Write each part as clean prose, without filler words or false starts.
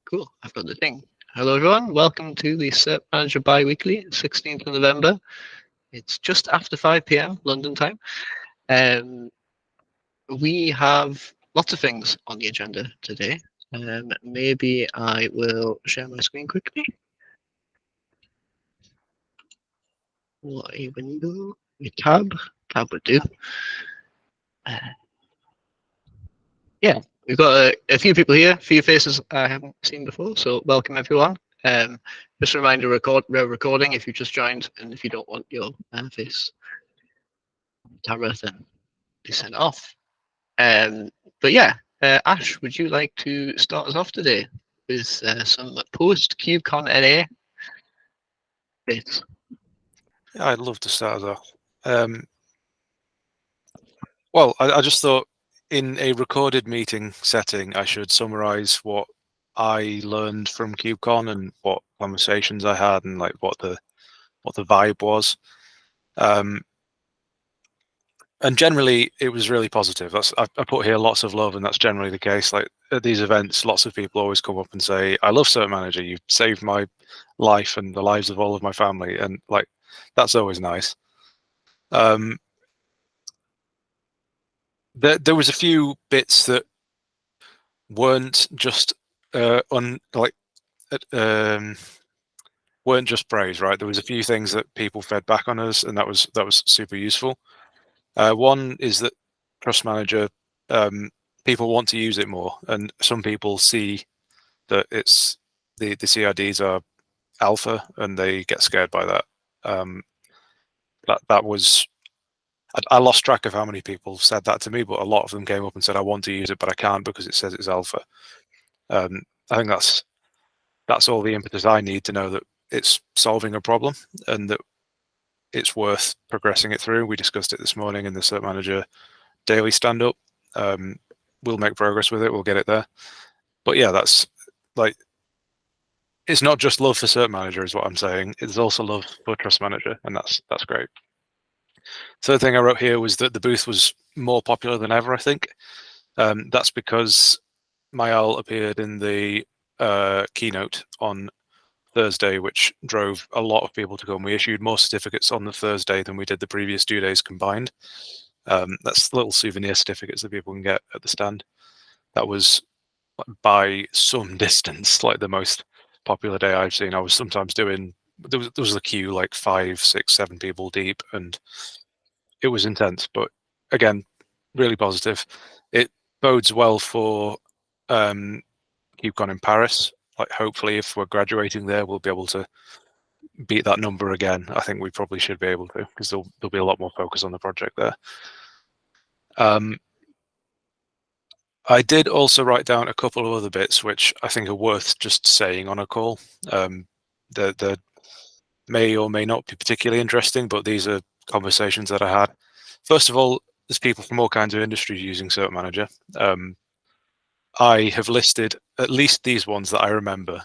Cool. I've got the thing. Hello, everyone. Welcome to the cert-manager bi-weekly, 16th of November. It's just after 5 p.m. London time. We have lots of things on the agenda today. Maybe I will share my screen quickly. What a window. A tab. Tab would do. Yeah, we've got a few people here, a few faces I haven't seen before, so welcome everyone. Just a reminder, we're recording if you just joined, and if you don't want your face camera, then be sent off. But yeah, Ash, would you like to start us off today with some post-KubeCon NA bits? Yeah, I'd love to start us off. Well, I just thought in a recorded meeting setting, I should summarize what I learned from KubeCon and what conversations I had and like what the vibe was. And generally, it was really positive. I put here lots of love, and that's generally the case. Like at these events, lots of people always come up and say, "I love cert-manager. You've saved my life and the lives of all of my family," and like that's always nice. There was a few bits that weren't just weren't just praise, right? There was a few things that people fed back on us, and that was super useful. One is that Trust Manager, people want to use it more, and some people see that it's the CRDs are alpha, and they get scared by that. That was. I lost track of how many people said that to me, but a lot of them came up and said, "I want to use it, but I can't because it says it's alpha." I think that's all the impetus I need to know that it's solving a problem and that it's worth progressing it through. We discussed it this morning in the cert-manager daily stand-up. We'll make progress with it. We'll get it there. But yeah, that's like, it's not just love for cert-manager is what I'm saying. It's also love for Trust Manager, and that's great. Third thing I wrote here was that the booth was more popular than ever, I think. That's because Mayal appeared in the keynote on Thursday, which drove a lot of people to come. We issued more certificates on the Thursday than we did the previous 2 days combined. That's little souvenir certificates that people can get at the stand. That was by some distance like the most popular day I've seen. I was sometimes doing, there was a queue like 5, 6, 7 people deep, and it was intense, but again, really positive. It bodes well for KubeCon in Paris. Like hopefully if we're graduating there, we'll be able to beat that number again. I think we probably should be able to, because there'll be a lot more focus on the project there. I did also write down a couple of other bits which I think are worth just saying on a call. They may or may not be particularly interesting, but these are conversations that I had. First of all, there's people from all kinds of industries using cert-manager. I have listed at least these ones that I remember.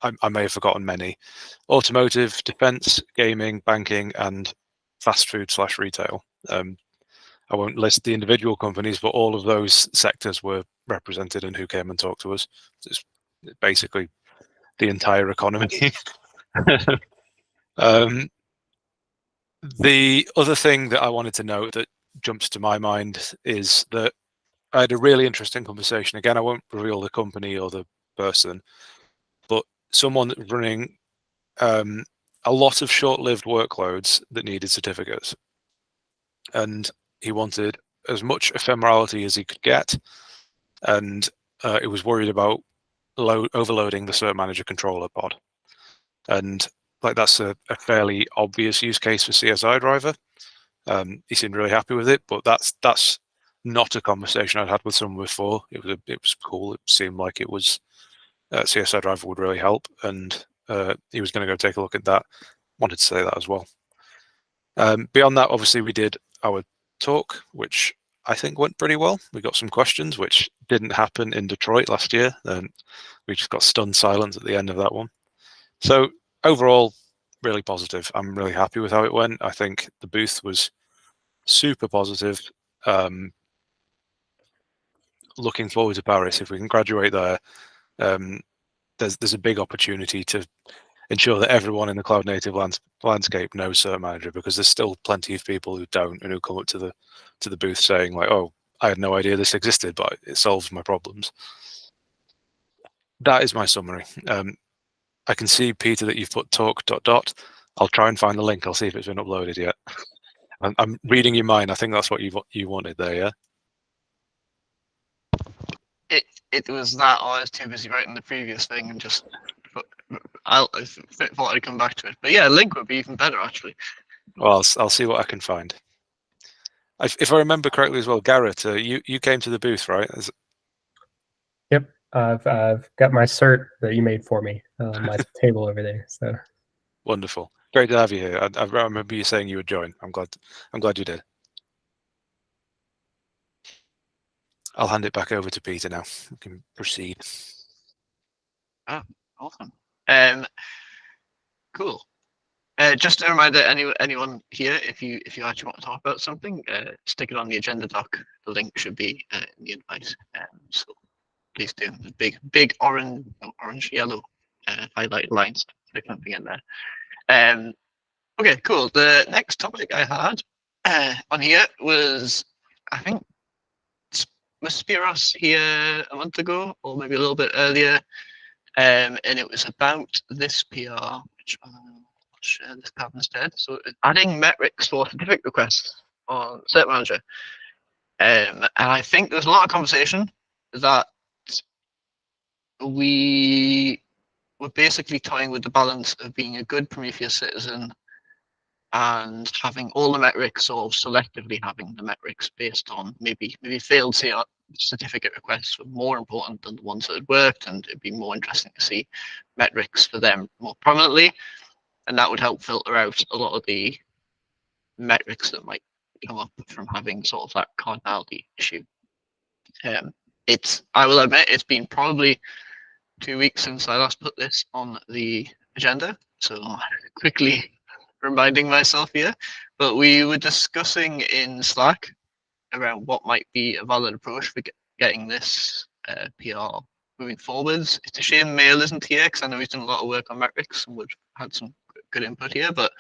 I may have forgotten many. Automotive, defense, gaming, banking, and fast food/retail. I won't list the individual companies, but all of those sectors were represented in who came and talked to us. It's basically the entire economy. The other thing that I wanted to note that jumps to my mind is that I had a really interesting conversation. Again, I won't reveal the company or the person, but someone that was running a lot of short-lived workloads that needed certificates. And he wanted as much ephemerality as he could get. And he was worried about overloading the cert-manager controller pod. And like that's a fairly obvious use case for CSI driver. He seemed really happy with it, but that's not a conversation I'd had with someone before. It was cool. It seemed like it was CSI driver would really help, and he was going to go take a look at that. Wanted to say that as well. Beyond that, obviously we did our talk, which I think went pretty well. We got some questions, which didn't happen in Detroit last year. We just got stunned silence at the end of that one. So overall, really positive. I'm really happy with how it went. I think the booth was super positive. Looking forward to Paris. If we can graduate there, there's a big opportunity to ensure that everyone in the cloud native landscape knows cert-manager, because there's still plenty of people who don't, and who come up to the booth saying like, "Oh, I had no idea this existed, but it solves my problems." That is my summary. I can see, Peter, that you've put talk ... I'll try and find the link. I'll see if it's been uploaded yet. I'm reading your mind. I think that's what you wanted there, yeah? It was that, or I was too busy writing the previous thing and just. I thought I'd come back to it, but yeah, a link would be even better actually. Well, I'll see what I can find. If I remember correctly as well, Garrett, you came to the booth, right? Yep, I've got my cert that you made for me on my table over there. So wonderful, great to have you here. I remember you saying you would join. I'm glad you did. I'll hand it back over to Peter now. We can proceed. Ah, awesome. Cool. Just a reminder, anyone here, if you actually want to talk about something, stick it on the agenda doc. The link should be in the invite. So please do. The big orange yellow highlighted lines. Stick something in there. Okay, cool. The next topic I had on here was, I think, was Spiros here a month ago, or maybe a little bit earlier, and it was about this PR, which I'll share this tab instead. So adding metrics for certificate requests on cert-manager. And I think there's a lot of conversation that we were basically toying with the balance of being a good Prometheus citizen and having all the metrics, or selectively having the metrics based on maybe failed certificate requests were more important than the ones that had worked, and it'd be more interesting to see metrics for them more prominently, and that would help filter out a lot of the metrics that might come up from having sort of that cardinality issue. I will admit, it's been probably 2 weeks since I last put this on the agenda, so quickly reminding myself here, but we were discussing in Slack around what might be a valid approach for getting this PR moving forwards. It's a shame Mail isn't here, because I know he's done a lot of work on metrics and would have had some good input here, but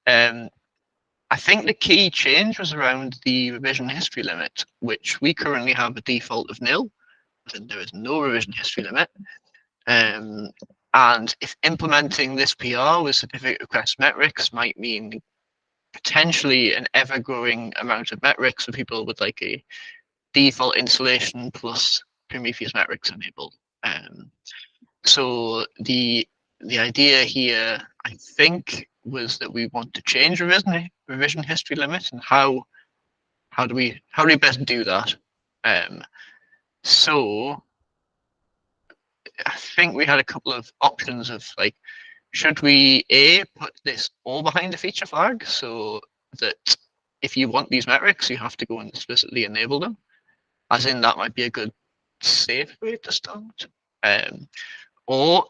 I think the key change was around the revision history limit, which we currently have a default of nil, and there is no revision history limit. And if implementing this PR with certificate request metrics might mean potentially an ever-growing amount of metrics for people with like a default installation plus Prometheus metrics enabled. So the idea here, I think, was that we want to change revision history limit, and how do we best do that? So I think we had a couple of options of like, should we put this all behind a feature flag, so that if you want these metrics, you have to go and explicitly enable them, as in that might be a good safe way to start, or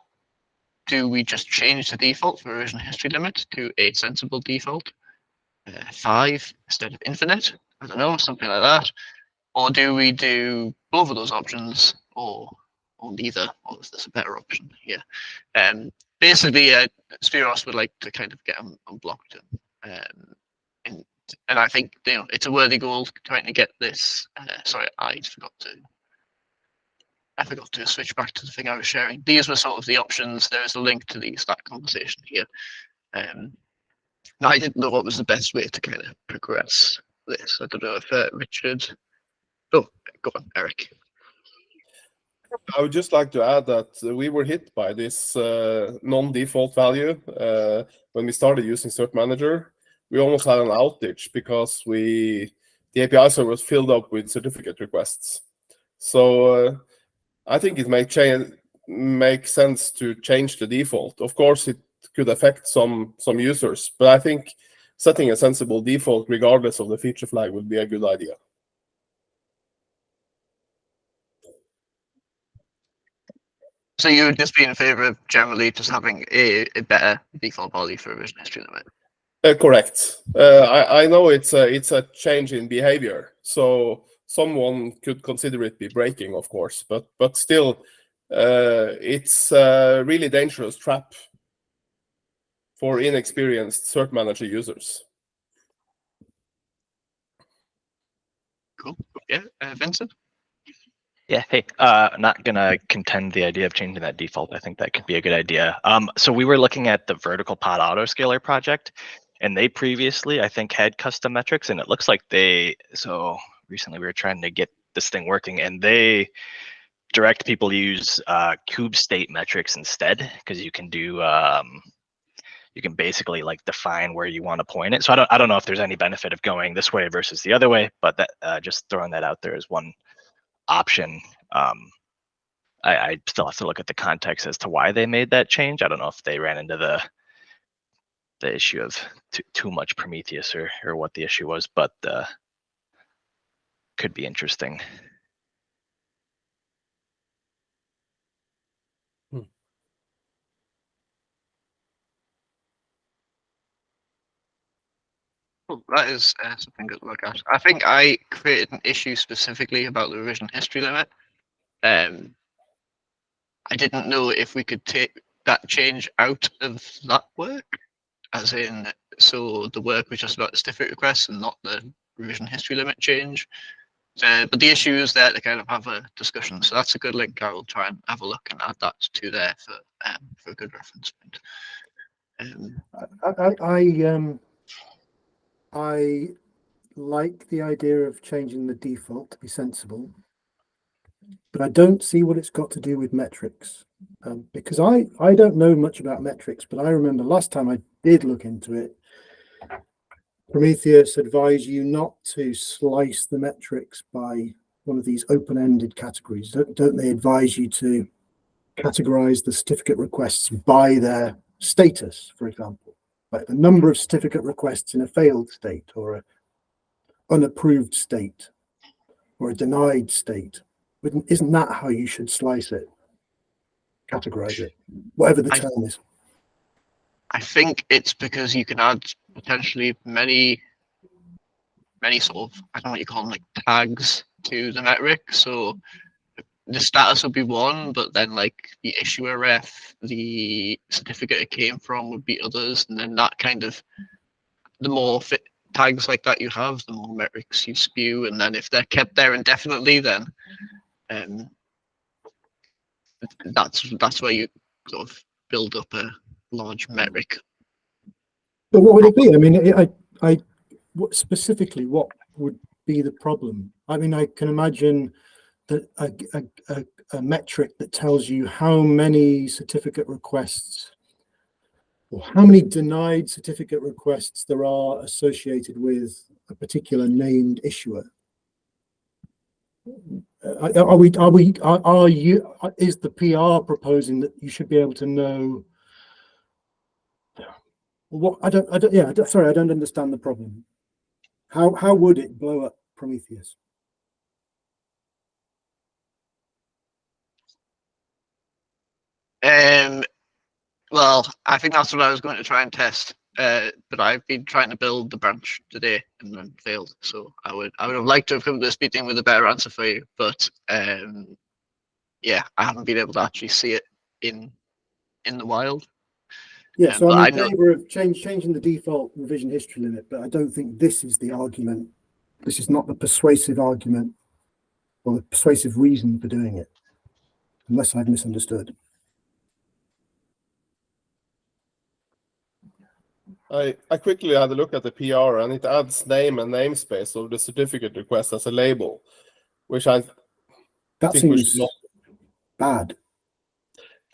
do we just change the default for revision history limit to a sensible default, 5 instead of infinite? I don't know, something like that. Or do we do both of those options, or neither? Or is this a better option here? Basically, Spiros would like to kind of get them unblocked, and I think it's a worthy goal trying to get this. Sorry, I forgot to switch back to the thing I was sharing. These were sort of the options. There is a link to that conversation here. Now, I didn't know what was the best way to kind of progress this. I don't know if Richard. Oh, go on, Erik. I would just like to add that we were hit by this non-default value when we started using cert-manager. We almost had an outage because the API server was filled up with certificate requests. So I think it make sense to change the default. Of course, it could affect some users, but I think setting a sensible default regardless of the feature flag would be a good idea. So you would just be in favor of generally just having a better default value for revision history limit? Correct. I know it's a change in behavior, so someone could consider it be breaking, of course, but still, it's a really dangerous trap for inexperienced cert manager users. Cool. Yeah, Vincent? Yeah, hey, not gonna contend the idea of changing that default. I think that could be a good idea. So we were looking at the vertical pod autoscaler project, and they previously, I think, had custom metrics, and it looks like so recently we were trying to get this thing working, and they direct people to use kube state metrics instead, because you can do you can basically like define where you want to point it. So I don't know if there's any benefit of going this way versus the other way, but that just throwing that out there as one option. I still have to look at the context as to why they made that change. I don't know if they ran into the issue of too much Prometheus or what the issue was, but could be interesting. Well, that is something good to look at. I think I created an issue specifically about the revision history limit. I didn't know if we could take that change out of that work, as in, so the work was just about the certificate requests and not the revision history limit change. But the issue is there to kind of have a discussion. So that's a good link. I will try and have a look and add that to there for a good reference point. I like the idea of changing the default to be sensible, but I don't see what it's got to do with metrics, because I don't know much about metrics, but I remember last time I did look into it, Prometheus advised you not to slice the metrics by one of these open-ended categories. Don't they advise you to categorize the certificate requests by their status, for example, like the number of certificate requests in a failed state or a unapproved state or a denied state? Isn't that how you should slice it, categorize it, whatever the term is? I think it's because you can add potentially many sort of, I don't know what you call them, like tags to the metric. So the status would be one, but then like the issuer ref, the certificate it came from would be others, and then that kind of, the more tags like that you have, the more metrics you spew, and then if they're kept there indefinitely, then that's where you sort of build up a large metric. But what would it be? I mean, specifically, what would be the problem? I mean, I can imagine that a metric that tells you how many certificate requests or how many denied certificate requests there are associated with a particular named issuer. Is the PR proposing that you should be able to know what? I don't understand the problem. How would it blow up Prometheus? Well, I think that's what I was going to try and test. But I've been trying to build the branch today and then failed. So I would have liked to have come to this meeting with a better answer for you. But yeah, I haven't been able to actually see it in the wild. Yeah, so I'm in favor of changing the default revision history limit, but I don't think this is the argument. This is not the persuasive argument or the persuasive reason for doing it, unless I've misunderstood. I quickly had a look at the PR, and it adds name and namespace of the certificate request as a label, which I that think seems bad.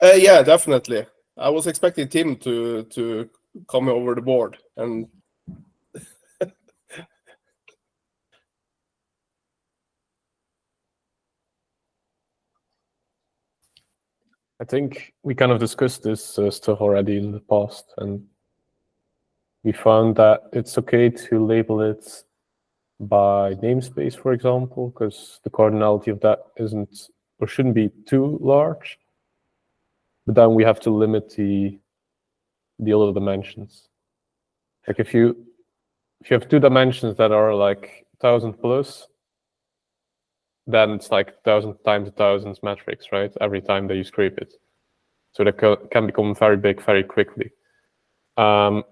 Yeah, definitely. I was expecting Tim to come over the board, and I think we kind of discussed this stuff already in the past, and we found that it's okay to label it by namespace, for example, because the cardinality of that isn't or shouldn't be too large. But then we have to limit the other dimensions. Like if you have two dimensions that are like 1,000 plus, then it's like 1,000 times 1,000 metrics, right? Every time that you scrape it. So that can become very big very quickly. But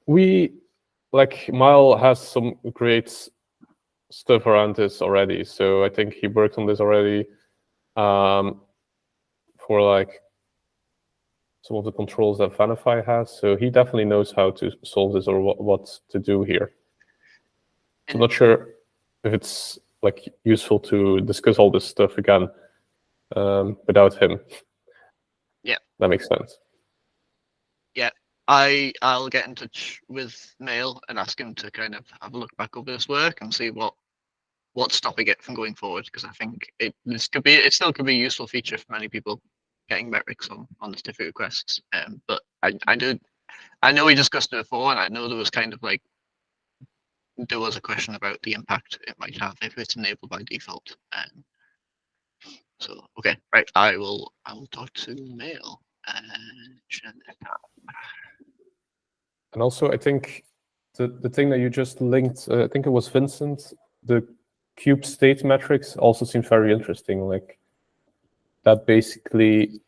Mile has some great stuff around this already. So I think he worked on this already for like some of the controls that Venafi has. So he definitely knows how to solve this or what to do here. So I'm not sure if it's like useful to discuss all this stuff again without him. Yeah, that makes sense. Yeah, I'll get in touch with Mail and ask him to kind of have a look back over this work and see what's stopping it from going forward, because I think it still could be a useful feature for many people getting metrics on the certificate requests. But I know we discussed it before, and I know there was a question about the impact it might have if it's enabled by default. So okay, right, I will talk to Mail. And also, I think the thing that you just linked, I think it was Vincent, the kube state metrics also seems very interesting. Like that basically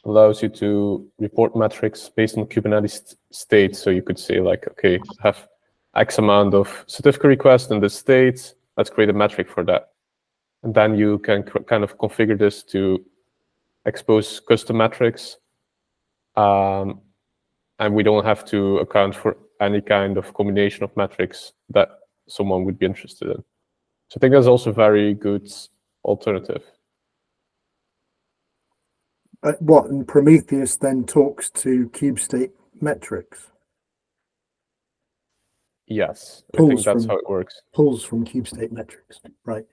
allows you to report metrics based on Kubernetes state. So you could say like, okay, have X amount of certificate requests in this state. Let's create a metric for that. And then you can kind of configure this to expose custom metrics. And we don't have to account for any kind of combination of metrics that someone would be interested in. So I think that's also a very good alternative. And Prometheus then talks to kube state metrics? Yes, I think that's how it works. Pulls from kube state metrics, right?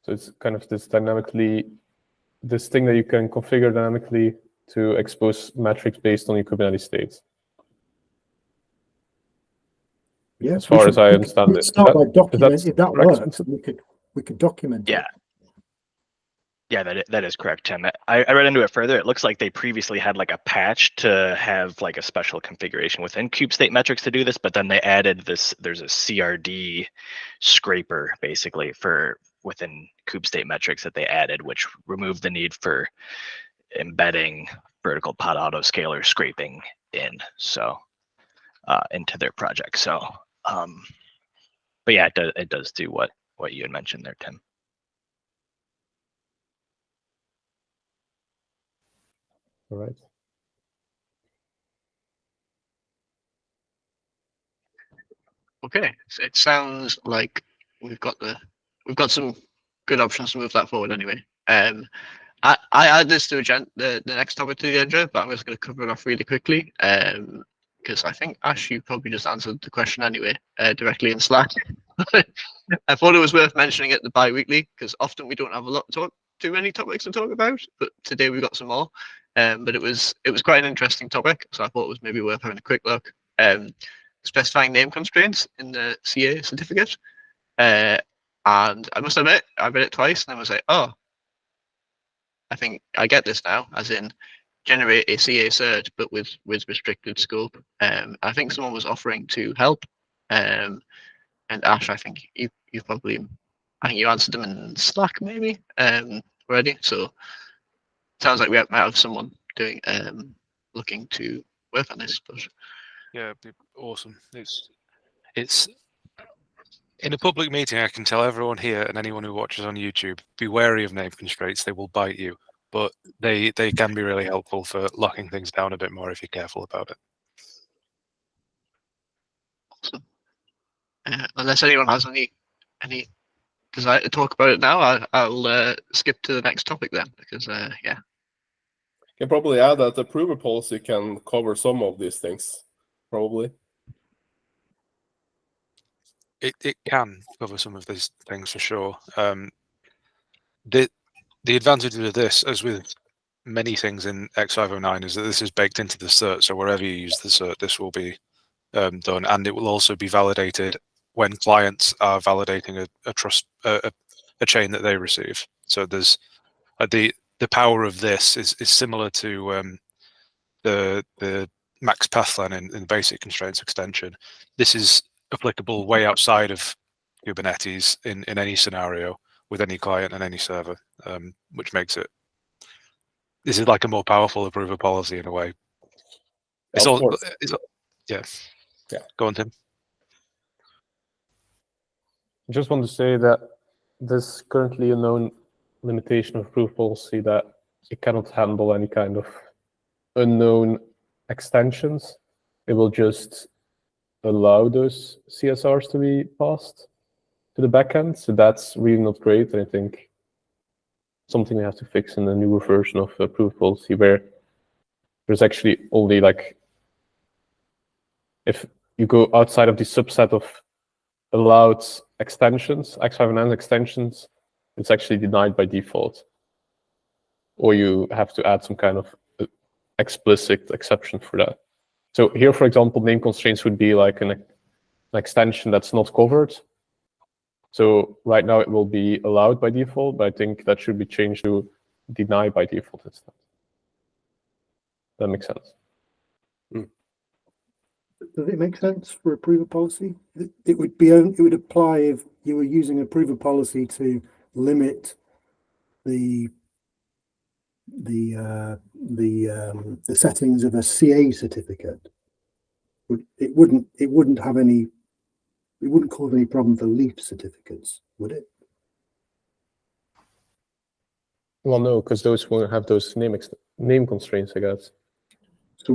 So it's kind of this thing that you can configure dynamically to expose metrics based on your Kubernetes states. Yeah, as far as I understand it. Start by documenting. If that correct? works, we could document it. Yeah, that is correct, Tim. I read into it further. It looks like they previously had like a patch to have like a special configuration within kube state metrics to do this, but then they added this. There's a CRD scraper basically for within kube state metrics that they added, which removed the need for embedding vertical pod autoscaler scraping into their project. So, but yeah, it does do what you had mentioned there, Tim. All right. Okay, so it sounds like we've got some good options to move that forward anyway. I add this to the next topic to the agenda, but I'm just going to cover it off really quickly because I think Ash, you probably just answered the question anyway directly in Slack. I thought it was worth mentioning it the bi-weekly because often we don't have too many topics to talk about, but today we've got some more. But it was quite an interesting topic, so I thought it was maybe worth having a quick look. Specifying name constraints in the CA certificate, and I must admit I read it twice and I was like, oh, I think I get this now, as in generate a CA cert but with restricted scope. I think someone was offering to help, and Ash, I think you answered them in Slack maybe already. So sounds like we might have someone doing looking to work on this. But yeah, it'd be awesome. It's in a public meeting. I can tell everyone here and anyone who watches on YouTube, be wary of name constraints. They will bite you, but they can be really helpful for locking things down a bit more if you're careful about it. Awesome. Unless anyone has any desire to talk about it now, I'll skip to the next topic then, because yeah. Can probably add that the approval policy can cover some of these things, probably. It can cover some of these things for sure. The advantage of this, as with many things in X509, is that this is baked into the cert. So wherever you use the cert, this will be done, and it will also be validated when clients are validating a chain that they receive. So there's the power of this is similar to the max pathline in the basic constraints extension. This is applicable way outside of Kubernetes in any scenario with any client and any server, which makes it. This is like a more powerful approver policy in a way. It's Of all. course. Yeah. Yeah. Go on, Tim. I just want to say that there's currently a known limitation of proof policy that it cannot handle any kind of unknown extensions. It will just allow those CSRs to be passed to the backend. So that's really not great. And I think something we have to fix in the newer version of proof policy, where there's actually only like, if you go outside of the subset of allowed extensions, X5 extensions, it's actually denied by default. Or you have to add some kind of explicit exception for that. So here, for example, name constraints would be like an extension that's not covered. So right now it will be allowed by default, but I think that should be changed to deny by default instead. That makes sense. Does it make sense for approver policy? It would apply if you were using approver policy to limit the settings of a CA certificate. It wouldn't cause any problem for leaf certificates, would it? Well, no, because those won't have those name constraints, I guess. So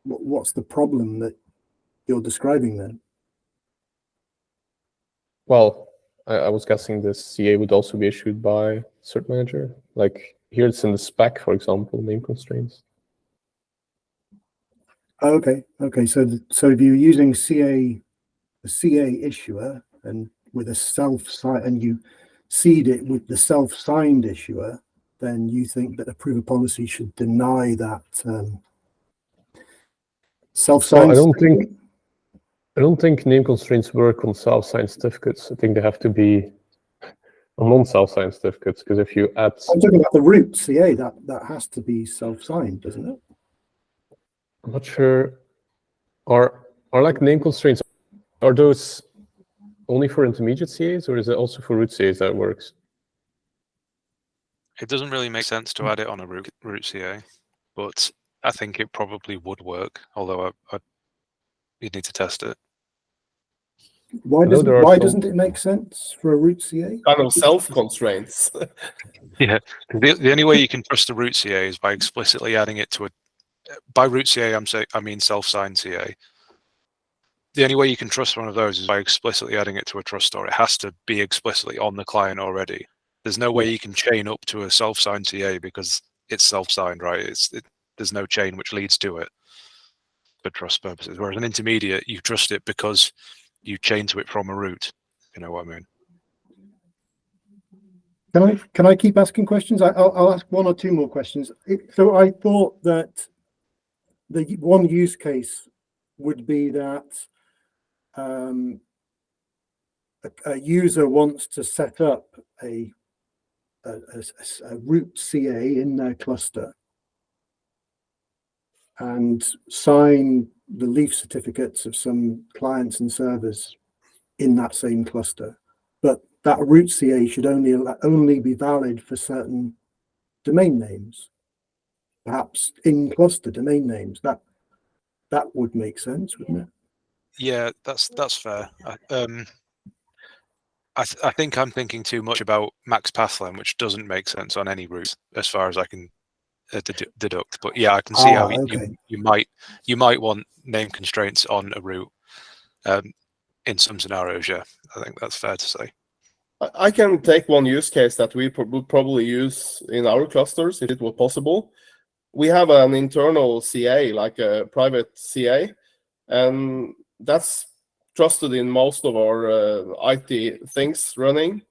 what's the problem that you're describing then? Well, I was guessing this CA would also be issued by cert-manager. Like here it's in the spec, for example, name constraints. Okay. So if you're using a CA issuer and with a self-signed, and you seed it with the self-signed issuer, then you think that approver policy should deny that self-signed. So I don't think name constraints work on self-signed certificates. I think they have to be on non-self-signed certificates, because if you add... I'm talking about the root CA, that has to be self-signed, doesn't it? I'm not sure. Are like name constraints, are those only for intermediate CAs, or is it also for root CAs that works? It doesn't really make sense to add it on a root CA, but I think it probably would work, although you'd need to test it. Why doesn't it make sense for a root CA? Kind of self-constraints. Yeah, the only way you can trust a root CA is by explicitly adding it to a... By root CA, I mean self-signed CA. The only way you can trust one of those is by explicitly adding it to a trust store. It has to be explicitly on the client already. There's no way you can chain up to a self-signed CA because it's self-signed, right? There's no chain which leads to it for trust purposes. Whereas an intermediate, you trust it because you chain to it from a root. You know what I mean? Can I keep asking questions? I'll ask one or two more questions. So I thought that the one use case would be that a user wants to set up a root CA in their cluster and sign the leaf certificates of some clients and servers in that same cluster. But that root CA should only be valid for certain domain names, perhaps in cluster domain names. That would make sense, wouldn't it? Yeah, that's fair. I think I'm thinking too much about max path length, which doesn't make sense on any route as far as I can deduct. But yeah, I can see how you might want name constraints on a route in some scenarios. Yeah, I think that's fair to say. I can take one use case that we would probably use in our clusters if it were possible. We have an internal CA, like a private CA, and that's trusted in most of our IT things running.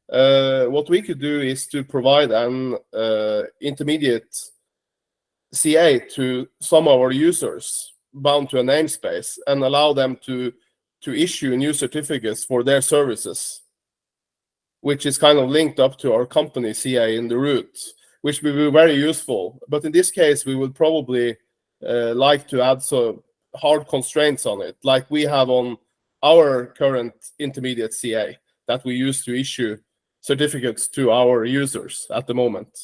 What we could do is to provide an intermediate CA to some of our users bound to a namespace and allow them to issue new certificates for their services, which is kind of linked up to our company CA in the root, which will be very useful. But in this case, we would probably like to add some hard constraints on it, like we have on our current intermediate CA that we use to issue certificates to our users at the moment.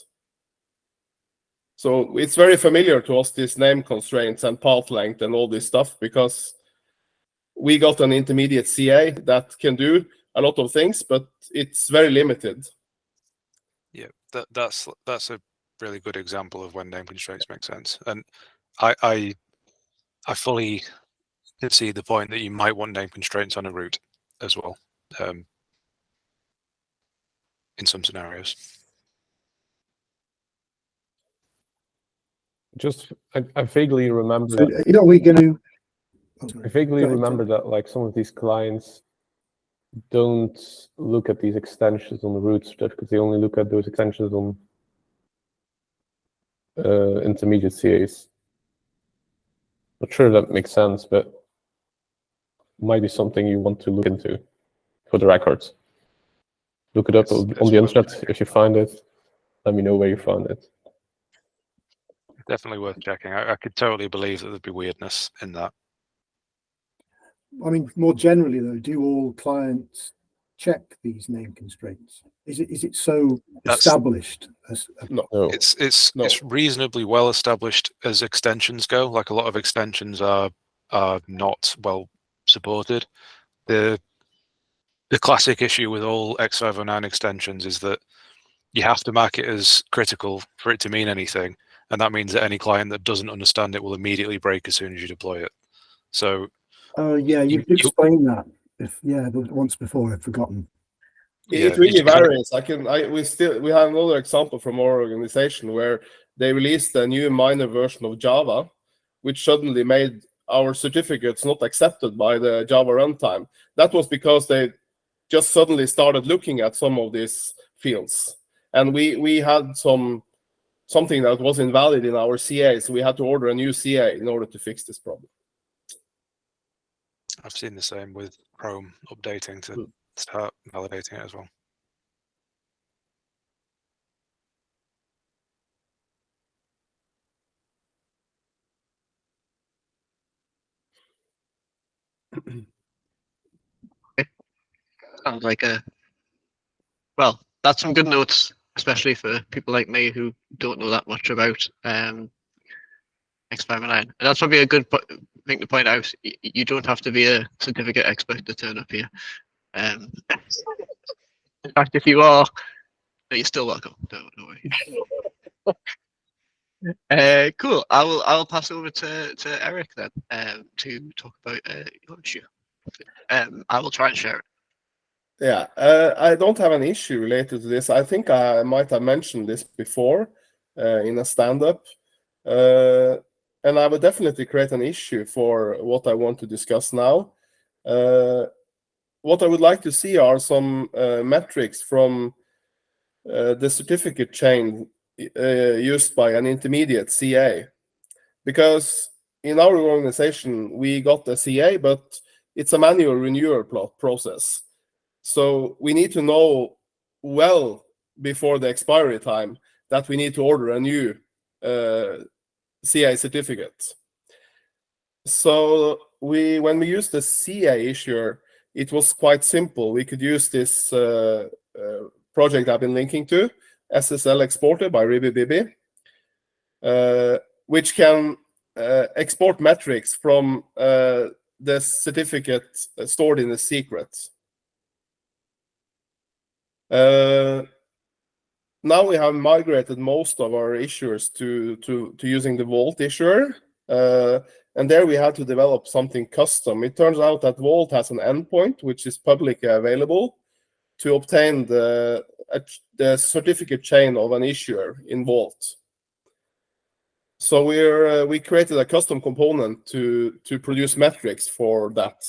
So it's very familiar to us, these name constraints and path length and all this stuff, because we got an intermediate CA that can do a lot of things, but it's very limited. Yeah, that's a really good example of when name constraints make sense. And I fully can see the point that you might want name constraints on a route as well, in some scenarios. Just, I vaguely remember So, that. you know, we're going to. I vaguely Go ahead, remember Tom. that like some of these clients don't look at these extensions on the root certificates. They only look at those extensions on intermediate CAs. Not sure that makes sense, but might be something you want to look into for the records. Look it up on It's the worth internet. checking. If you find it, let me know where you found it. Definitely worth checking. I could totally believe that there'd be weirdness in that. I mean, more generally though, do all clients check these name constraints? Is it so established as No. No. It's reasonably well established as extensions go. Like a lot of extensions are not well supported. The classic issue with all X509 extensions is that you have to mark it as critical for it to mean anything, and that means that any client that doesn't understand it will immediately break as soon as you deploy it. So yeah, you explained that. But once before, I've forgotten. Yeah, It really you kind of- varies. We have another example from our organization where they released a new minor version of Java, which suddenly made our certificates not accepted by the Java runtime. That was because they just suddenly started looking at some of these fields, and we had something that was invalid in our CA, so we had to order a new CA in order to fix this problem. I've seen the same with Chrome updating to start validating it as well. Sounds like well, that's some good notes, especially for people like me who don't know that much about X509. And that's probably a good thing to point out. You don't have to be a certificate expert to turn up here. In fact, if you are, you're still welcome. Don't worry. Cool. I'll pass over to Erik then to talk about your issue. I will try and share it. Yeah, I don't have an issue related to this. I think I might have mentioned this before in a stand-up. And I will definitely create an issue for what I want to discuss now. What I would like to see are some metrics from the certificate chain used by an intermediate CA. Because in our organization, we got a CA, but it's a manual renewal process. So we need to know well before the expiry time that we need to order a new CA certificate. So when we used the CA issuer, it was quite simple. We could use this project I've been linking to, SSL Exporter by RibbyBibby, which can export metrics from the certificate stored in the secret. Now we have migrated most of our issuers to using the Vault issuer, and there we had to develop something custom. It turns out that Vault has an endpoint which is publicly available to obtain the certificate chain of an issuer in Vault. So we created a custom component to produce metrics for that.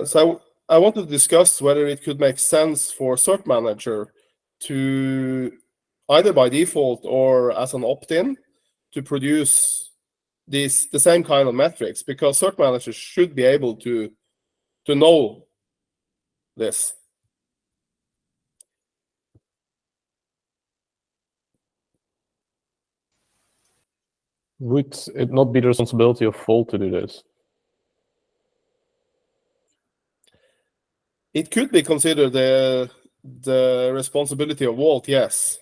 So I want to discuss whether it could make sense for cert-manager to, either by default or as an opt-in, to produce the same kind of metrics, because cert-manager should be able to know this. Would it not be the responsibility of Vault to do this? It could be considered the responsibility of Vault, yes.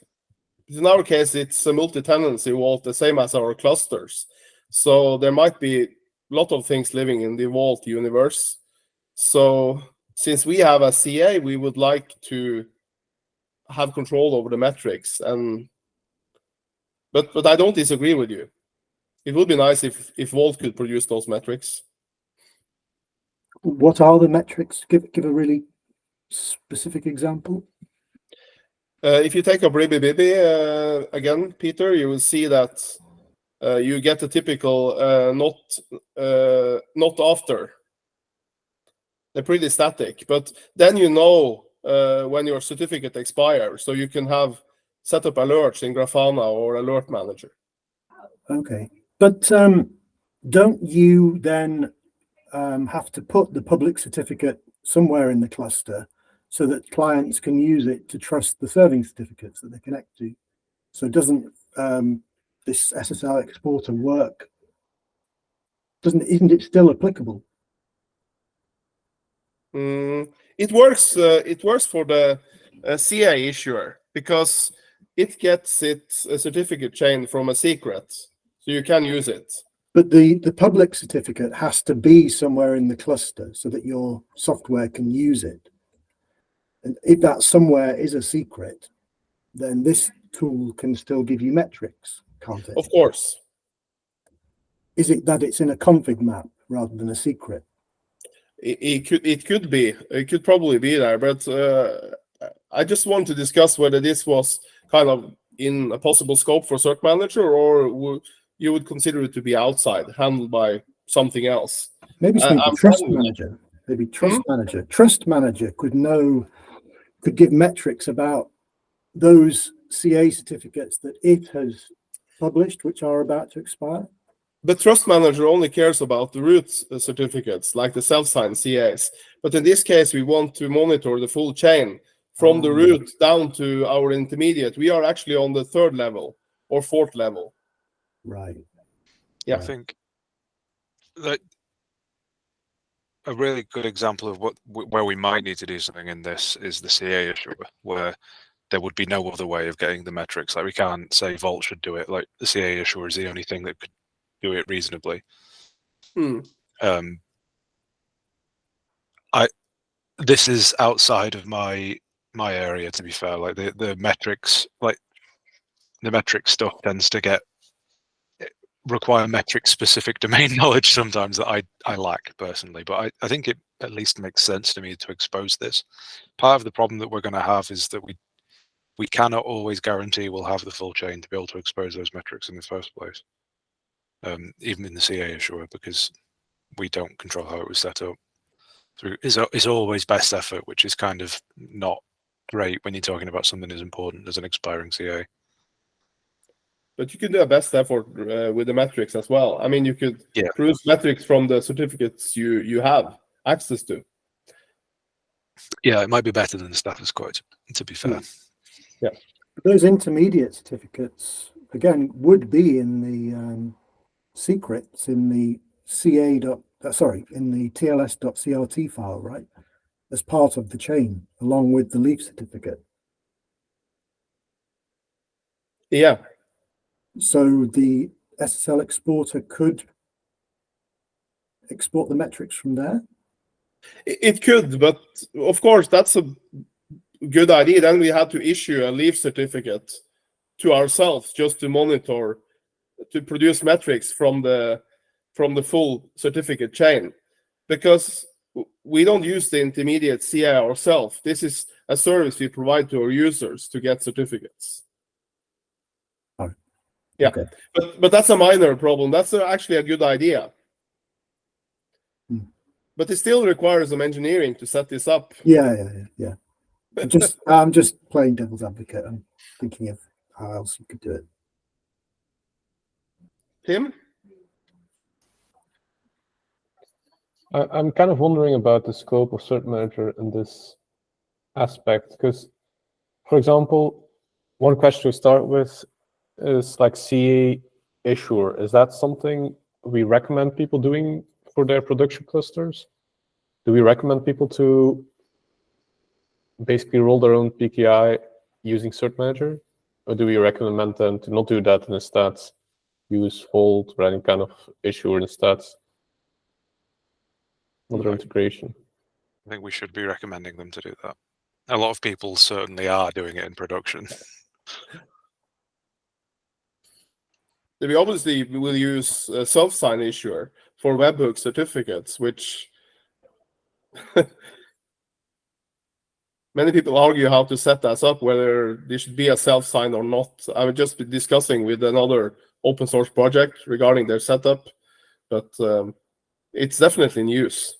In our case, it's a multi-tenancy Vault, the same as our clusters. So there might be a lot of things living in the Vault universe. So since we have a CA, we would like to have control over the metrics. But I don't disagree with you. It would be nice if Vault could produce those metrics. What are the metrics? Give a really specific example. If you take a Bribby again, Peter, you will see that you get a typical not after. They're pretty static, but then you know when your certificate expires, so you can have set up alerts in Grafana or Alert Manager. Okay, but don't you then have to put the public certificate somewhere in the cluster so that clients can use it to trust the serving certificates that they connect to? So doesn't this SSL exporter work? Isn't it still applicable? It works. It works for the CA issuer because it gets its certificate chain from a secret, so you can use it. But the public certificate has to be somewhere in the cluster so that your software can use it. And if that somewhere is a secret, then this tool can still give you metrics, can't it? Of course. Is it that it's in a config map rather than a secret? It could be. It could probably be there, but I just want to discuss whether this was kind of in a possible scope for cert-manager, or you would consider it to be outside, handled by something else. Maybe trust manager. Maybe trust manager. Trust manager could give metrics about those CA certificates that it has published, which are about to expire. But Trust Manager only cares about the root certificates, like the self-signed CAs. But in this case, we want to monitor the full chain from the root down to our intermediate. We are actually on the 3rd level or 4th level. Right. Yeah. I think that a really good example of where we might need to do something in this is the CA issuer, where there would be no other way of getting the metrics. Like, we can't say Vault should do it. Like, the CA issuer is the only thing that could do it reasonably. This is outside of my area, to be fair. Like, the metrics, like the metric stuff tends to require metric specific domain knowledge sometimes that I lack personally, but I think it at least makes sense to me to expose this. Part of the problem that we're going to have is that we cannot always guarantee we'll have the full chain to be able to expose those metrics in the first place. Even in the CA issuer, because we don't control how it was set up. So it's always best effort, which is kind of not great when you're talking about something as important as an expiring CA. But you can do a best effort with the metrics as well. I mean, you could produce metrics from the certificates you have access to. Yeah, it might be better than the status quote, to be fair. Yeah. Those intermediate certificates, again, would be in the secrets in the in the tls.crt file, right? As part of the chain, along with the leaf certificate. Yeah. So the SSL exporter could export the metrics from there? It could, but of course, that's a good idea. Then we had to issue a leaf certificate to ourselves just to monitor, to produce metrics from the full certificate chain, because we don't use the intermediate CA ourselves. This is a service we provide to our users to get certificates. Oh, yeah, okay. But that's a minor problem. That's actually a good idea. But it still requires some engineering to set this up. Yeah. I'm just playing devil's advocate. I'm thinking of how else you could do it. Tim? I'm kind of wondering about the scope of cert-manager in this aspect, because, for example, one question to start with is like CA issuer. Is that something we recommend people doing for their production clusters? Do we recommend people to basically roll their own PKI using cert-manager, or do we recommend them to not do that and instead use Vault or any kind of issuer instead? Another integration. I think we should be recommending them to do that. A lot of people certainly are doing it in production. We obviously will use a self-sign issuer for webhook certificates, which many people argue how to set that up, whether there should be a self-sign or not. I was just discussing with another open source project regarding their setup, but it's definitely in use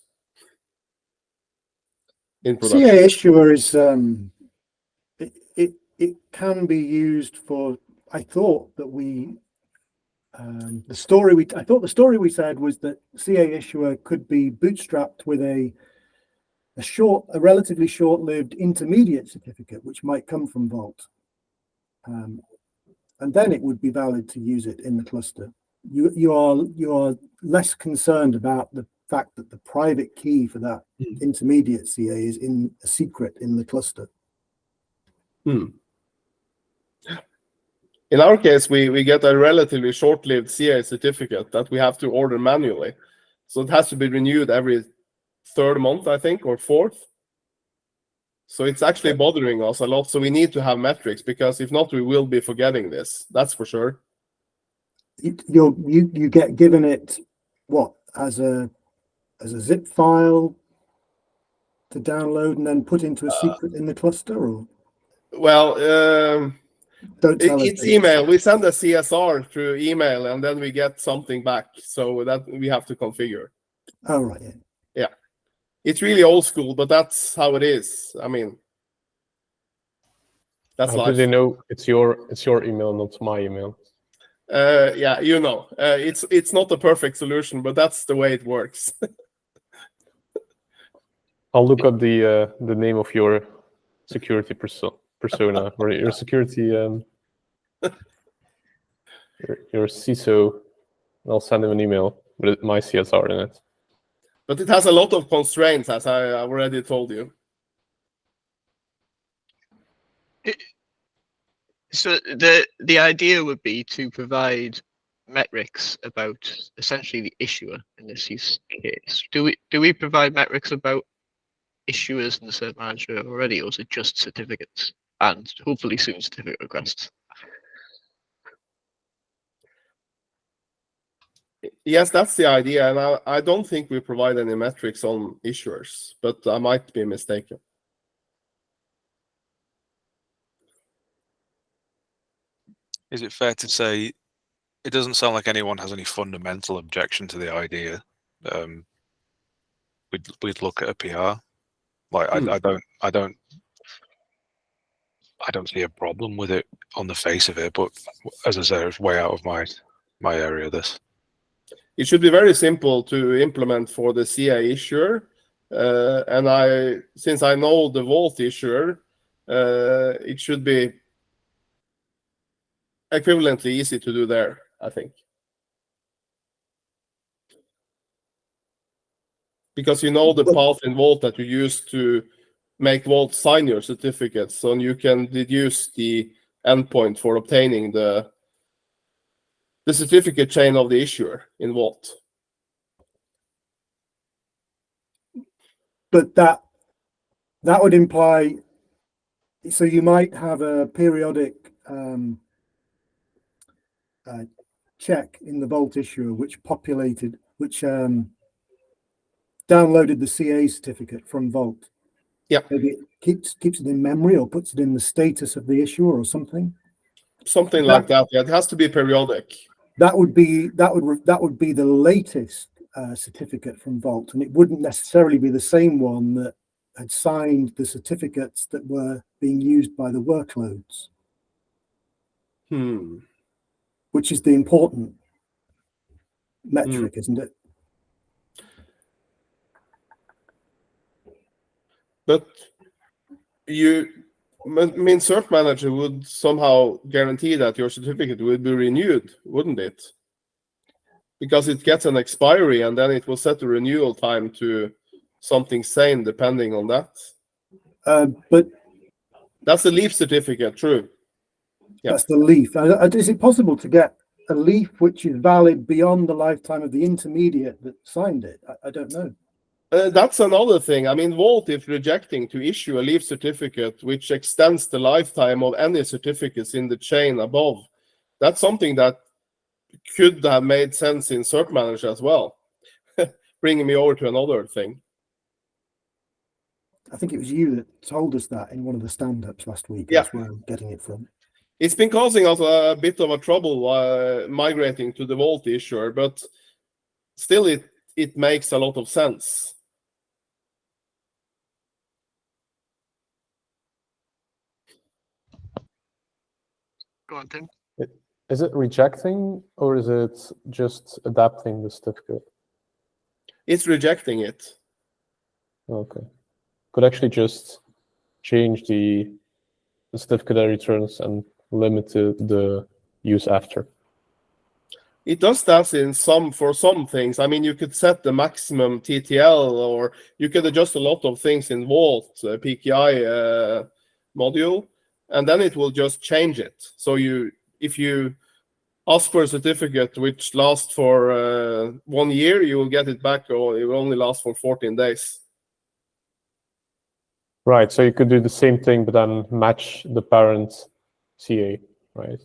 in production. CA issuer is it can be used for. I thought that we the story we said was that CA issuer could be bootstrapped with a relatively short-lived intermediate certificate, which might come from Vault, and then it would be valid to use it in the cluster. You are less concerned about the fact that the private key for that intermediate CA is in a secret in the cluster. In our case, we get a relatively short-lived CA certificate that we have to order manually. So it has to be renewed every 3rd month, I think, or 4th. So it's actually bothering us a lot. So we need to have metrics, because if not, we will be forgetting this. That's for sure. You get given it what, as a zip file to download and then put into a secret in the cluster, or? Well, Don't tell us. it's email. We send a CSR through email, and then we get something back. So that we have to configure. Oh, right. Yeah. It's really old school, but that's how it is. I mean, that's How life. do they know it's your email, not my email? Yeah, you know, it's not a perfect solution, but that's the way it works. I'll look up the name of your security persona or your security your CISO. I'll send him an email with my CSR in it. But it has a lot of constraints, as I already told you. So the idea would be to provide metrics about essentially the issuer in this use case. Do we provide metrics about issuers in the cert-manager already, or is it just certificates and hopefully soon certificate requests? Yes, that's the idea, and I don't think we provide any metrics on issuers, but I might be mistaken. Is it fair to say it doesn't sound like anyone has any fundamental objection to the idea? We'd look at a PR. Like I don't see a problem with it on the face of it, but as I said, it's way out of my area. This. It should be very simple to implement for the CA issuer, and since I know the Vault issuer, it should be equivalently easy to do there, I think. Because you know the path in Vault that you use to make Vault sign your certificates, so you can deduce the endpoint for obtaining the certificate chain of the issuer in Vault. But that would imply, so you might have a periodic check in the Vault issuer which downloaded the CA certificate from Vault. Yeah. Maybe it keeps it in memory or puts it in the status of the issuer or something. Something like that. Yeah, it has to be periodic. That would be the latest certificate from Vault, and it wouldn't necessarily be the same one that had signed the certificates that were being used by the workloads. Which is the important metric, isn't it? But cert-manager would somehow guarantee that your certificate would be renewed, wouldn't it? Because it gets an expiry, and then it will set the renewal time to something sane, depending on that. But That's the leaf certificate, true. Yeah. that's the leaf. Is it possible to get a leaf which is valid beyond the lifetime of the intermediate that signed it? I don't know. That's another thing. I mean, Vault is rejecting to issue a leaf certificate which extends the lifetime of any certificates in the chain above. That's something that could have made sense in cert-manager as well. Bringing me over to another thing. I think it was you that told us that in one of the stand-ups last week. Yeah. That's where I'm getting it from. It's been causing us a bit of a trouble migrating to the Vault issuer, but still it makes a lot of sense. Go on, Tim. Is it rejecting or is it just adapting the certificate? It's rejecting it. Okay. Could actually just change the certificate that returns and limit the use after. It does that for some things. I mean, you could set the maximum TTL, or you could adjust a lot of things in Vault PKI module, and then it will just change it. So if you ask for a certificate which lasts for 1 year, you will get it back, or it will only last for 14 days. Right, so you could do the same thing, but then match the parent CA, right?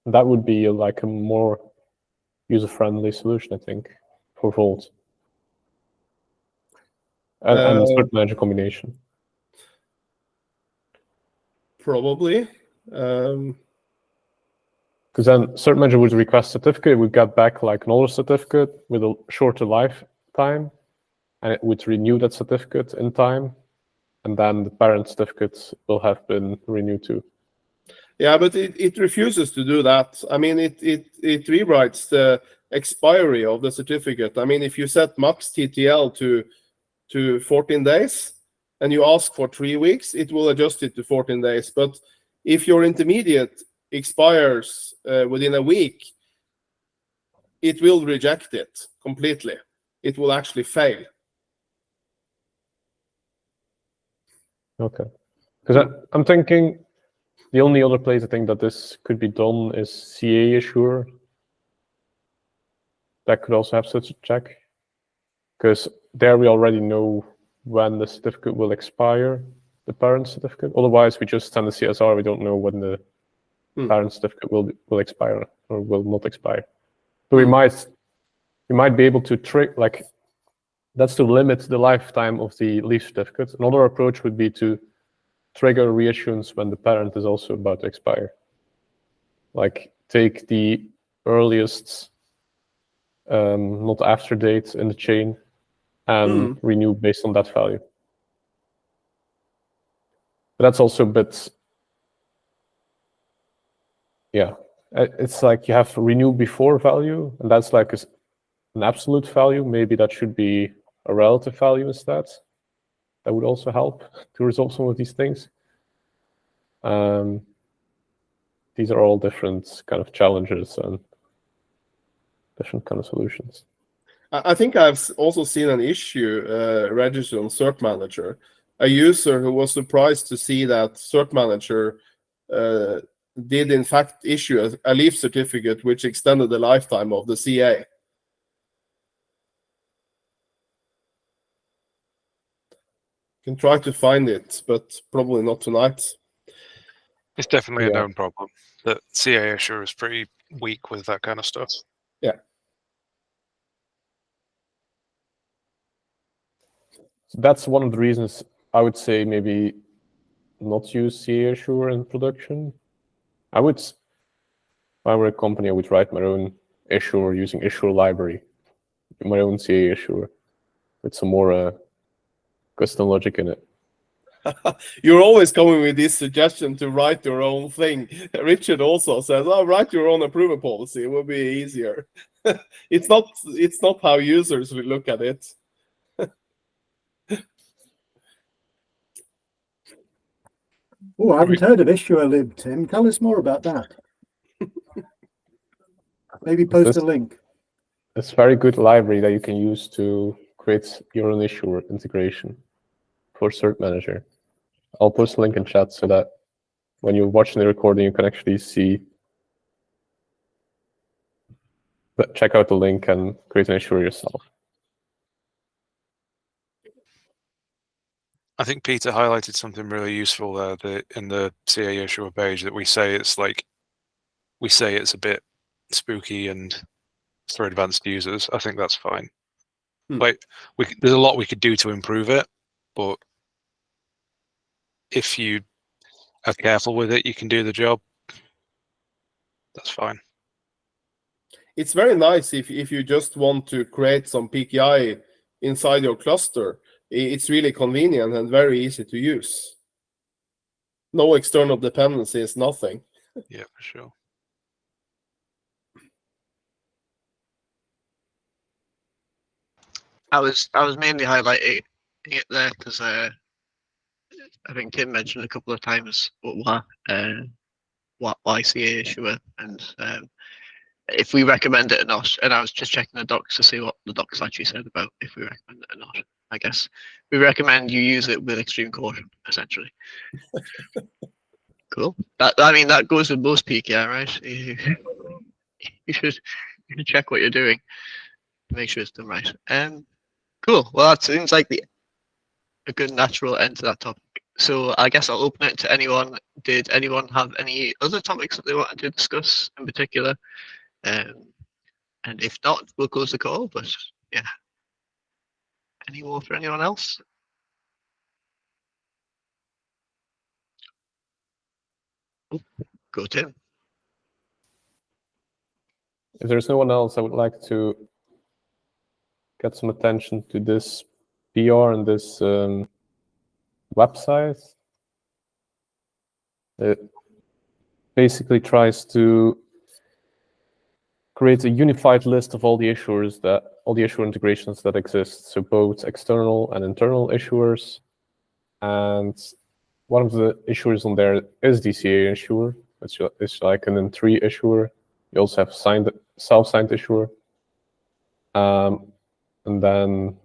That would be like a more user-friendly solution, I think, for Vault. And cert-manager combination. Probably. Because then cert-manager would request certificate, it would get back like another certificate with a shorter lifetime, and it would renew that certificate in time, and then the parent certificates will have been renewed too. Yeah, but it refuses to do that. I mean, it rewrites the expiry of the certificate. I mean, if you set max TTL to 14 days and you ask for 3 weeks, it will adjust it to 14 days. But if your intermediate expires within a week, it will reject it completely. It will actually fail. Okay. Because I'm thinking the only other place I think that this could be done is CA issuer. That could also have such a check. Because there we already know when the certificate will expire, the parent certificate. Otherwise, we just send a CSR, we don't know when the parent certificate will expire or will not expire. So we might be able to trick, like, that's to limit the lifetime of the leaf certificate. Another approach would be to trigger reissuance when the parent is also about to expire. Like, take the earliest, not after date in the chain, and renew based on that value. But that's also a bit, yeah, it's like you have renew before value, and that's like an absolute value. Maybe that should be a relative value instead. That would also help to resolve some of these things. These are all different kind of challenges and different kind of solutions. I think I've also seen an issue registered on cert-manager. A user who was surprised to see that cert-manager did in fact issue a leaf certificate which extended the lifetime of the CA. Can try to find it, but probably not tonight. It's definitely a known problem. The CA issuer is pretty weak with that kind of stuff. Yeah. So that's one of the reasons I would say maybe not use CA issuer in production. If I were a company, I would write my own issuer using issuer library, my own CA issuer with some more custom logic in it. You're always coming with this suggestion to write your own thing. Richard also says, "Oh, write your own approval policy. It will be easier." It's not how users will look at it. Oh, I haven't heard of issuer-lib, Tim. Tell us more about that. Maybe post a link. It's a very good library that you can use to create your own issuer integration for cert-manager. I'll post a link in chat so that when you're watching the recording, you can actually see. But check out the link and create an issue yourself. I think Peter highlighted something really useful there in the CA issuer page, that we say it's a bit spooky and for advanced users. I think that's fine. Like there's a lot we could do to improve it, but if you are careful with it, you can do the job. That's fine. It's very nice if you just want to create some PKI inside your cluster. It's really convenient and very easy to use. No external dependencies, nothing. Yeah, for sure. I was mainly highlighting it there because I think Tim mentioned a couple of times why CA issuer, and if we recommend it or not. And I was just checking the docs to see what the docs actually said about if we recommend it or not. I guess we recommend you use it with extreme caution, essentially. Cool. That goes with most PKI, right? You should check what you're doing to make sure it's done right. Cool. Well, that seems like a good natural end to that topic. So I guess I'll open it to anyone. Did anyone have any other topics that they wanted to discuss in particular? And if not, we'll close the call. But yeah, any more for anyone else? Oh, go Tim. If there's no one else, I would like to get some attention to this PR and this website. It basically tries to create a unified list of all the issuer integrations that exist. So both external and internal issuers. And one of the issuers on there is DCA issuer, which is like an N3 issuer. You also have self-signed issuer. And then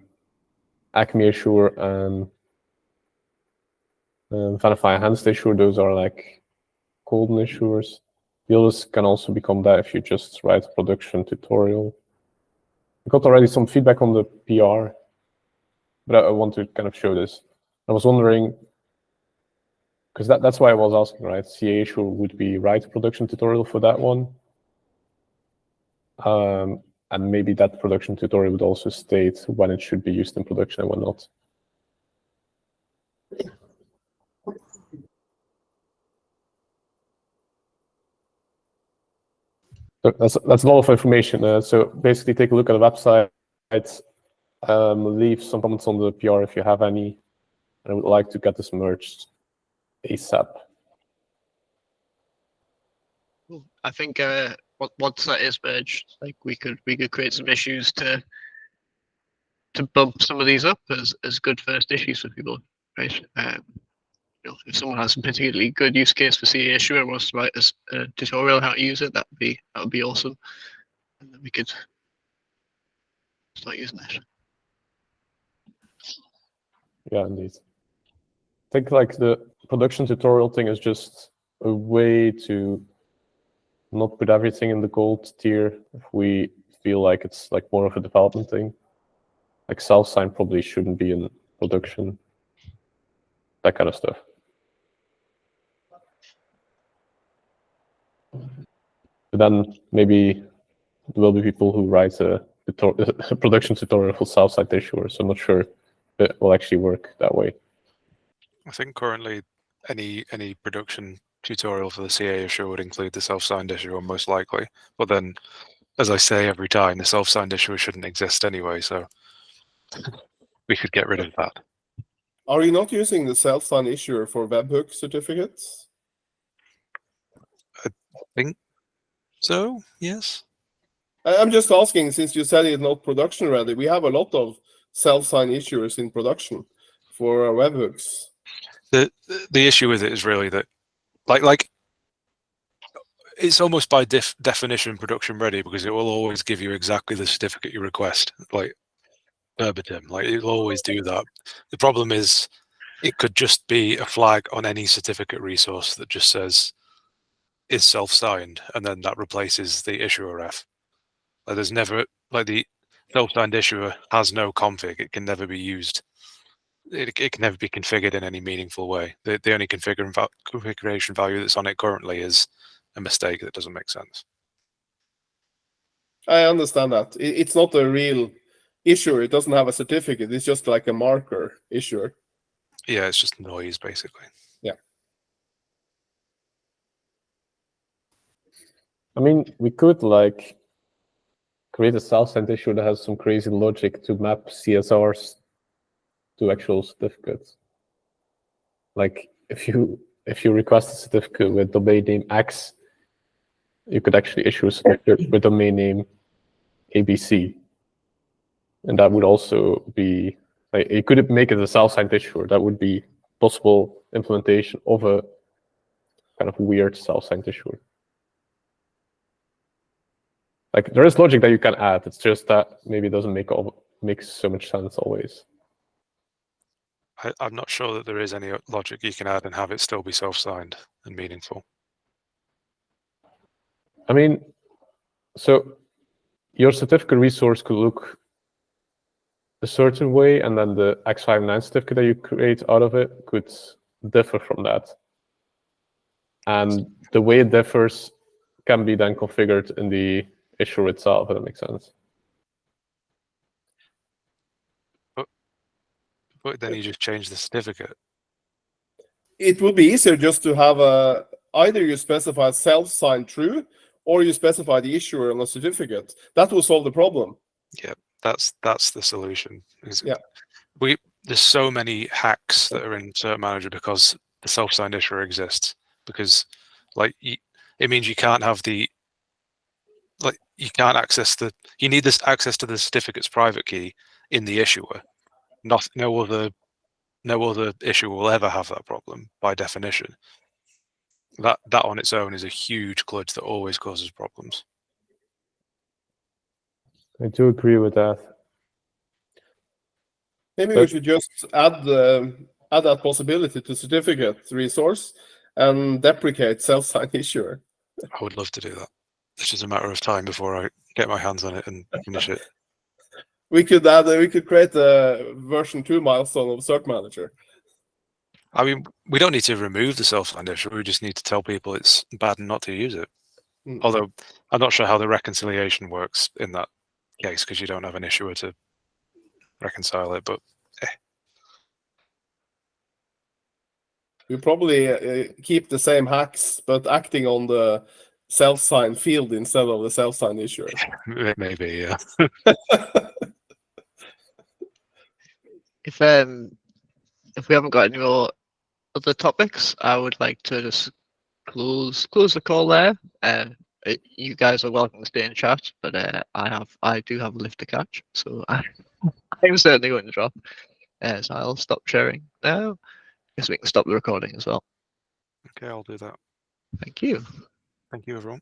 Acme issuer and Venafi enhanced issuer, those are like golden issuers. The others can also become that if you just write a production tutorial. I got already some feedback on the PR, but I want to kind of show this. I was wondering, because that's why I was asking, right? CA issuer would be write a production tutorial for that one. And maybe that production tutorial would also state when it should be used in production and when not. So that's a lot of information. So basically take a look at the website, leave some comments on the PR if you have any. I would like to get this merged ASAP. I think once that is merged, like we could create some issues to bump some of these up as good first issues for people, right? If someone has a particularly good use case for CA issue and wants to write a tutorial on how to use it, that would be awesome, and then we could start using it. Yeah, indeed. I think like the production tutorial thing is just a way to not put everything in the gold tier if we feel like it's like more of a development thing. Like self-sign probably shouldn't be in production, that kind of stuff. But then maybe there will be people who write a production tutorial for self-signed issuers. So I'm not sure it will actually work that way. I think currently any production tutorial for the CA issuer would include the self-signed issuer most likely. But then, as I say every time, the self-signed issuer shouldn't exist anyway, so we could get rid of that. Are you not using the self-signed issuer for webhook certificates? I think so, yes. I'm just asking, since you said it's not production ready, we have a lot of self-signed issuers in production for our webhooks. The issue with it is really that, like it's almost by definition production ready, because it will always give you exactly the certificate you request, like verbatim. Like it'll always do that. The problem is It could just be a flag on any certificate resource that just says is self-signed, and then that replaces the issuer ref. Like there's never like the self-signed issuer has no config. It can never be used. It can never be configured in any meaningful way. The only configuration value that's on it currently is a mistake that doesn't make sense. I understand that. It's not a real issuer. It doesn't have a certificate. It's just like a marker issuer. Yeah, it's just noise, basically. Yeah. I mean, we could like create a self-signed issuer that has some crazy logic to map CSRs to actual certificates. Like if you request a certificate with domain name X, you could actually issue a certificate with domain name ABC, and that would also be like you could make it a self-signed issuer. That would be possible implementation of a kind of weird self-signed issuer. Like there is logic that you can add. It's just that maybe it doesn't make so much sense always. I'm not sure that there is any logic you can add and have it still be self-signed and meaningful. I mean, so your certificate resource could look a certain way, and then the X59 certificate that you create out of it could differ from that. And the way it differs can be then configured in the issuer itself, if that makes sense. But then you just change the certificate. It would be easier just to have either you specify self-signed true or you specify the issuer on a certificate. That will solve the problem. Yeah, that's the solution. Yeah. There's so many hacks that are in cert-manager because the self-signed issuer exists. Because like it means you can't have the you can't access you need this access to the certificate's private key in the issuer. No other issuer will ever have that problem by definition. That on its own is a huge glitch that always causes problems. I do agree with that. Maybe we should just add that possibility to certificate resource and deprecate self-signed issuer. I would love to do that. It's just a matter of time before I get my hands on it and finish it. We could create a version 2 milestone of cert-manager. I mean, we don't need to remove the self-signed issuer. We just need to tell people it's bad not to use it. Although I'm not sure how the reconciliation works in that case because you don't have an issuer to reconcile it. But We probably keep the same hacks, but acting on the self-signed field instead of the self-signed issuer. maybe, yeah. If we haven't got any more other topics, I would like to just close the call there. You guys are welcome to stay in chat, but I do have a lift to catch, so I'm certainly going to drop. So I'll stop sharing now. Guess we can stop the recording as well. Okay, I'll do that. Thank you. Thank you, everyone.